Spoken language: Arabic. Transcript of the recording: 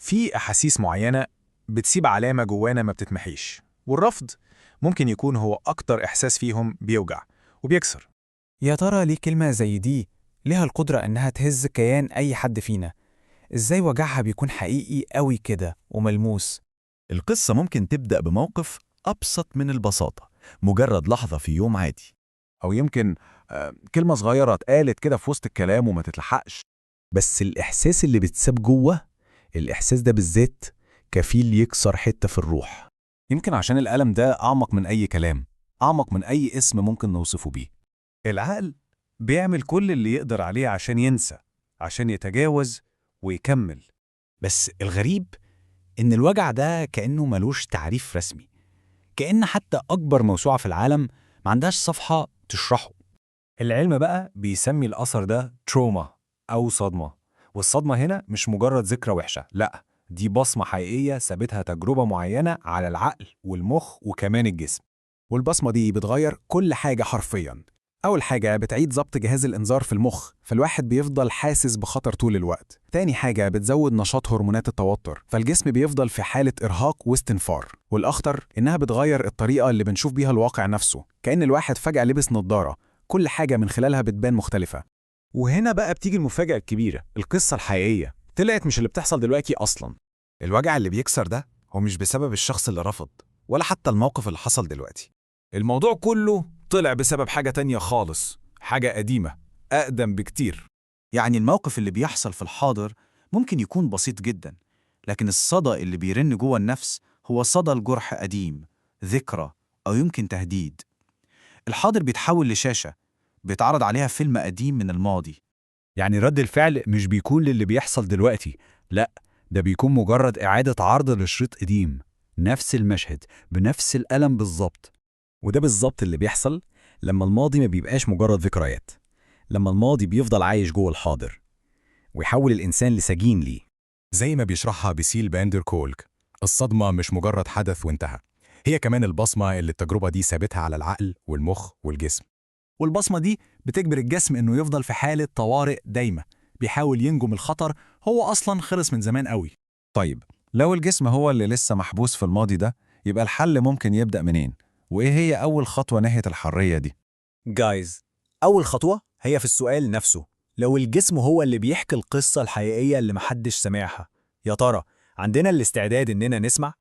في أحاسيس معينة بتسيب علامة جوانا ما بتتمحيش، والرفض ممكن يكون هو أكتر إحساس فيهم بيوجع وبيكسر. يا ترى ليه كلمة زي دي ليها القدرة إنها تهز كيان أي حد فينا؟ إزاي وجعها بيكون حقيقي قوي كده وملموس؟ القصة ممكن تبدأ بموقف أبسط من البساطة، مجرد لحظة في يوم عادي. أو يمكن كلمة صغيرة اتقالت كده في وسط الكلام وما تتلحقش. بس الإحساس اللي بتساب جوه، الإحساس ده بالذات كفيل يكسر حتة في الروح. يمكن عشان الألم ده أعمق من أي كلام، أعمق من أي اسم ممكن نوصفه بيه. العقل بيعمل كل اللي يقدر عليه عشان ينسى، عشان يتجاوز ويكمل. بس الغريب إن الوجع ده كأنه ملوش تعريف رسمي، كأن حتى أكبر موسوعة في العالم ما عندهاش صفحة تشرحه. العلم بقى بيسمي الأثر ده تروما أو صدمة، والصدمة هنا مش مجرد ذكرى وحشة، لأ، دي بصمة حقيقية سابتها تجربة معينة على العقل والمخ وكمان الجسم. والبصمة دي بتغير كل حاجة حرفياً. أول حاجة بتعيد ضبط جهاز الإنذار في المخ، فالواحد بيفضل حاسس بخطر طول الوقت. تاني حاجة بتزود نشاط هرمونات التوتر، فالجسم بيفضل في حالة إرهاق واستنفار. والأخطر إنها بتغير الطريقة اللي بنشوف بيها الواقع نفسه، كأن الواحد فجأة لبس نظارة، كل حاجة من خلالها بتبان مختلفة. وهنا بقى بتيجي المفاجأة الكبيرة، القصة الحقيقية طلعت مش اللي بتحصل دلوقتي أصلاً. الوجع اللي بيكسر ده هو مش بسبب الشخص اللي رفض، ولا حتى الموقف اللي حصل دلوقتي. الموضوع كله طلع بسبب حاجة تانية خالص، حاجة قديمة أقدم بكتير. يعني الموقف اللي بيحصل في الحاضر ممكن يكون بسيط جدا، لكن الصدى اللي بيرن جوه النفس هو صدى الجرح قديم، ذكرى أو يمكن تهديد. الحاضر بيتحول لشاشة بيتعرض عليها فيلم قديم من الماضي. يعني رد الفعل مش بيكون للي بيحصل دلوقتي، لأ، ده بيكون مجرد إعادة عرض لشريط قديم، نفس المشهد بنفس الألم بالظبط. وده بالظبط اللي بيحصل لما الماضي ما بيبقاش مجرد ذكريات، لما الماضي بيفضل عايش جوه الحاضر ويحول الإنسان لسجين ليه. زي ما بيشرحها بيسيل باندر كولك، الصدمة مش مجرد حدث وانتهى، هي كمان البصمة اللي التجربة دي سابتها على العقل والمخ والجسم. والبصمة دي بتجبر الجسم إنه يفضل في حالة طوارئ دايمة، بيحاول ينجو من الخطر هو أصلاً خلص من زمان قوي. طيب لو الجسم هو اللي لسه محبوس في الماضي ده، يبقى الحل ممكن يبدأ منين؟ وإيه هي أول خطوة ناحية الحرية دي؟ جايز، أول خطوة هي في السؤال نفسه. لو الجسم هو اللي بيحكي القصة الحقيقية اللي محدش سمعها، يا ترى عندنا الاستعداد إننا نسمع؟